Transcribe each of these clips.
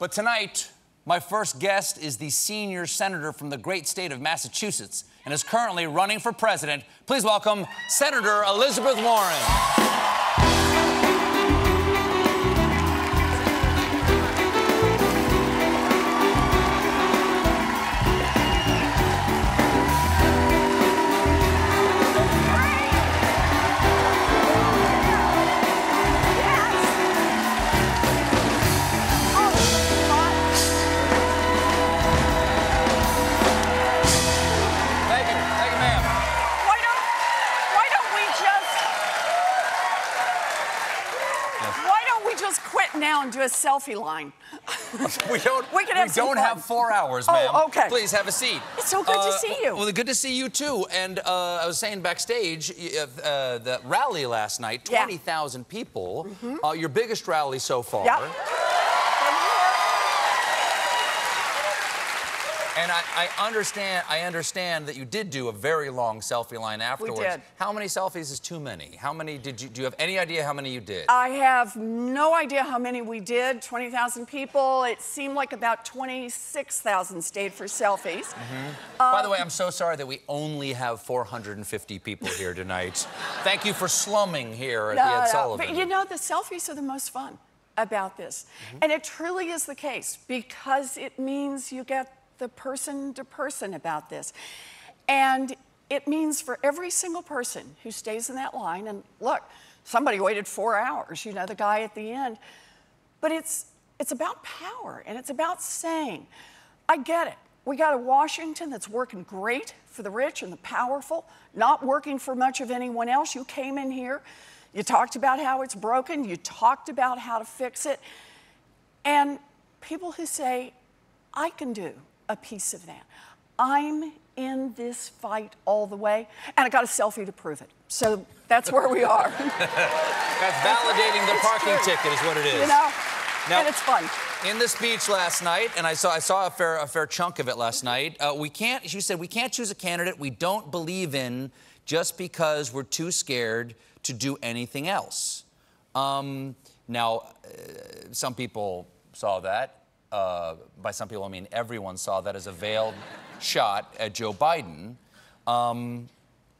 But tonight, my first guest is the senior senator from the great state of Massachusetts and is currently running for president. Please welcome Senator Elizabeth Warren. Now and do a selfie line. we don't have 4 hours, ma'am. Oh, okay. Please have a seat. It's so good to see you. Well, good to see you too. And I was saying backstage, the rally last night, 20,000 people. Your biggest rally so far. Yep. And I understand that you did do a very long selfie line afterwards. We did. How many selfies is too many? How many do you have any idea how many you did? I have no idea how many we did. 20,000 people. It seemed like about 26,000 stayed for selfies. By the way, I'm so sorry that we only have 450 people here tonight. Thank you for slumming here at the Ed Sullivan. But you know, the selfies are the most fun about this. And it truly is the case because it means you get the person to person about this. And it means for every single person who stays in that line, and look, somebody waited 4 hours, you know, the guy at the end, but it's about power and it's about saying, I get it. We got a Washington that's working great for the rich and the powerful, not working for much of anyone else. You came in here, you talked about how it's broken, you talked about how to fix it, and people who say, I can do a piece of that. I'm in this fight all the way, and I got a selfie to prove it. So that's where we are. That's validating the parking ticket is what it is. You know, now, and it's fun. In the speech last night, and I saw a fair chunk of it last night, she said, we can't choose a candidate we don't believe in just because we're too scared to do anything else. Now, some people saw that. By some people, I mean everyone saw that as a veiled shot at Joe Biden.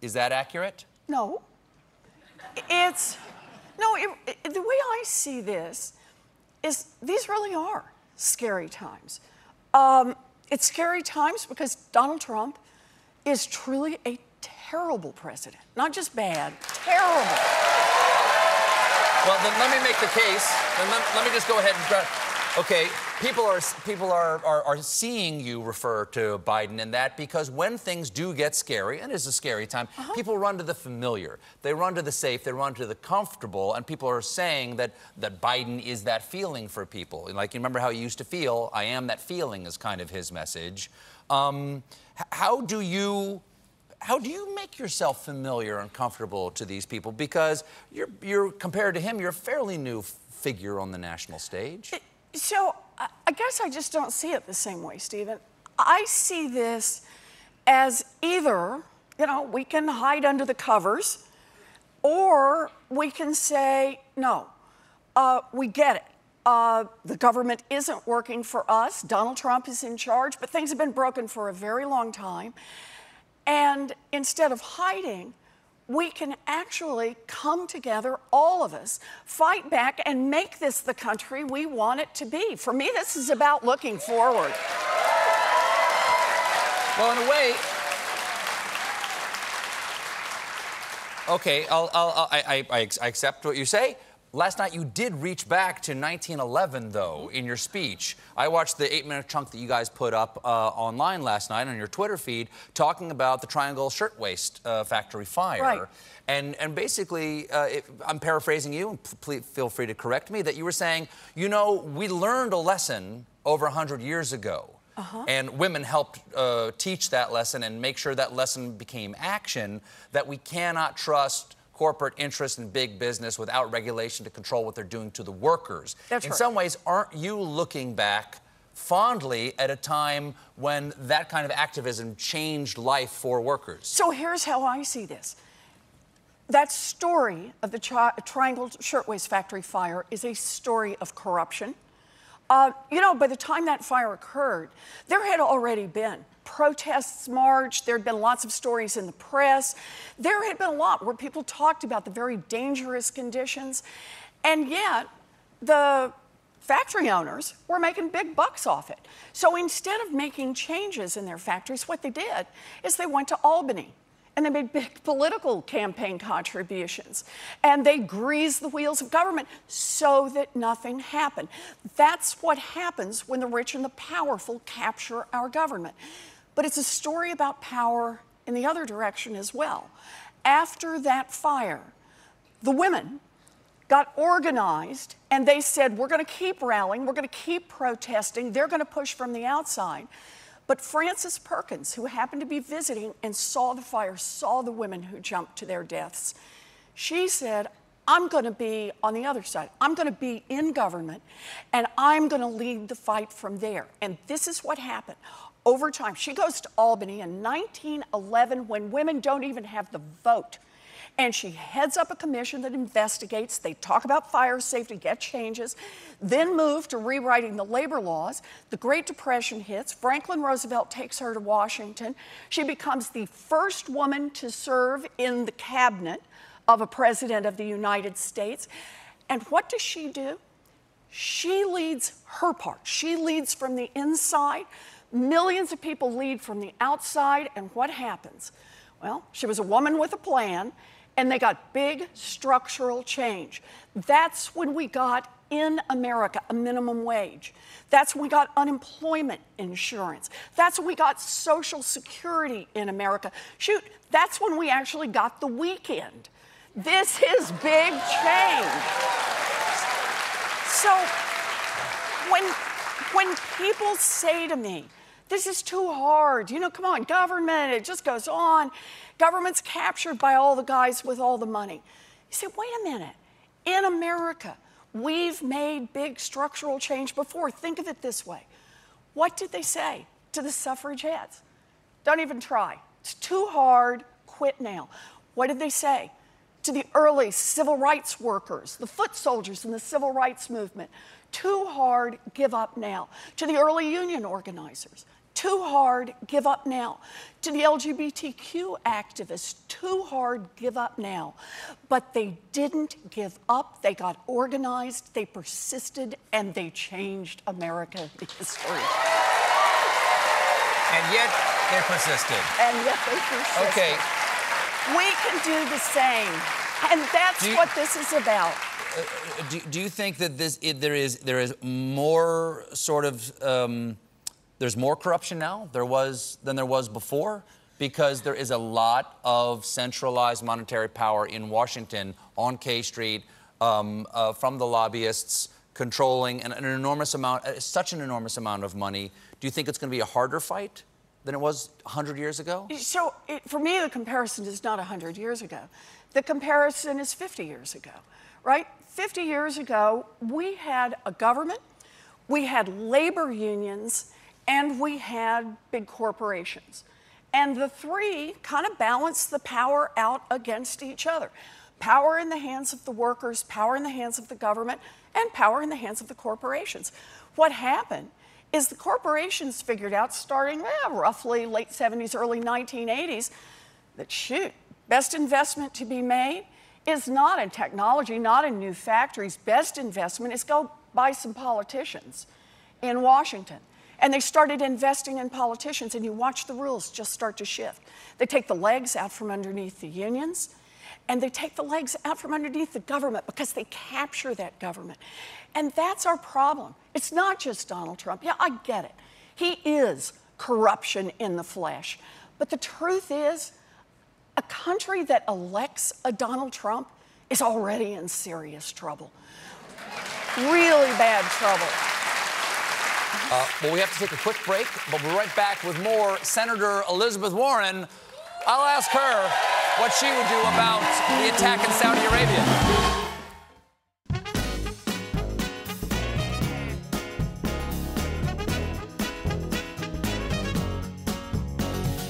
Is that accurate? No. The way I see this is these really are scary times. It's scary times because Donald Trump is truly a terrible president. Not just bad, terrible. Well, then let me make the case. Then let me just go ahead and try. Okay, people are seeing you refer to Biden in that because when things do get scary, and it's a scary time, people run to the familiar. They run to the safe, they run to the comfortable, and people are saying that Biden is that feeling for people. Like, you remember how he used to feel? I am that feeling is kind of his message. How do you make yourself familiar and comfortable to these people? Because you're compared to him, you're a fairly new figure on the national stage. So I guess I just don't see it the same way, Stephen. I see this as either, you know, we can hide under the covers, or we can say, no, we get it. The government isn't working for us. Donald Trump is in charge, but things have been broken for a very long time. And instead of hiding, we can actually come together, all of us, fight back, and make this the country we want it to be. For me, this is about looking forward. Well, in a way, okay, I accept what you say. Last night, you did reach back to 1911, though, in your speech. I watched the 8-minute chunk that you guys put up online last night on your Twitter feed talking about the Triangle Shirtwaist Factory fire. Right. And basically, I'm paraphrasing you, and please feel free to correct me, that you were saying, you know, we learned a lesson over 100 years ago. And women helped teach that lesson and make sure that lesson became action, that we cannot trust corporate interest in big business without regulation to control what they're doing to the workers. That's in right. some ways, aren't you looking back fondly at a time when that kind of activism changed life for workers? So here's how I see this. That story of the Triangle Shirtwaist Factory fire is a story of corruption, You know, by the time that fire occurred, there had already been protests marched. There had been lots of stories in the press. There had been a lot where people talked about the very dangerous conditions. And yet, the factory owners were making big bucks off it. So instead of making changes in their factories, what they did is they went to Albany and they made big political campaign contributions. And they greased the wheels of government so that nothing happened. That's what happens when the rich and the powerful capture our government. But it's a story about power in the other direction as well. After that fire, the women got organized and they said, we're going to keep rallying, we're going to keep protesting, they're going to push from the outside. But Frances Perkins, who happened to be visiting and saw the fire, saw the women who jumped to their deaths, she said, I'm going to be on the other side. I'm going to be in government, and I'm going to lead the fight from there. And this is what happened. Over time, she goes to Albany in 1911 when women don't even have the vote. And she heads up a commission that investigates. They talk about fire safety, get changes, then move to rewriting the labor laws. The Great Depression hits. Franklin Roosevelt takes her to Washington. She becomes the first woman to serve in the cabinet of a president of the United States. And what does she do? She leads her part. She leads from the inside. Millions of people lead from the outside. And what happens? Well, she was a woman with a plan. And they got big structural change. That's when we got, in America, a minimum wage. That's when we got unemployment insurance. That's when we got Social Security in America. Shoot, that's when we actually got the weekend. This is big change. So when people say to me, this is too hard, you know, come on, government, it just goes on. Government's captured by all the guys with all the money. You say, wait a minute. In America, we've made big structural change before. Think of it this way. What did they say to the suffragettes? Don't even try. It's too hard. Quit now. What did they say to the early civil rights workers, the foot soldiers in the civil rights movement? Too hard. Give up now. To the early union organizers. Too hard, give up now. To the LGBTQ activists, too hard, give up now. But they didn't give up. They got organized, they persisted, and they changed American history. And yet they persisted. And yet they persisted. Okay. We can do the same. And that's what this is about. Do you think that there is more sort of... there's more corruption now than there was before, because there is a lot of centralized monetary power in Washington on K Street from the lobbyists controlling an enormous amount, such an enormous amount of money. Do you think it's going to be a harder fight than it was 100 years ago? So for me, the comparison is not 100 years ago. The comparison is 50 years ago, right? 50 years ago, we had a government, we had labor unions, and we had big corporations. And the three kind of balanced the power out against each other. Power in the hands of the workers, power in the hands of the government, and power in the hands of the corporations. What happened is the corporations figured out, starting roughly late 70s, early 1980s, that shoot, best investment to be made is not in technology, not in new factories. Best investment is go buy some politicians in Washington. And they started investing in politicians, and you watch the rules just start to shift. They take the legs out from underneath the unions, and they take the legs out from underneath the government because they capture that government. And that's our problem. It's not just Donald Trump. Yeah, I get it. He is corruption in the flesh. But the truth is, a country that elects a Donald Trump is already in serious trouble. Really bad trouble. Well, we have to take a quick break, but we'll be right back with more. Senator Elizabeth Warren, I'll ask her what she would do about the attack in Saudi Arabia.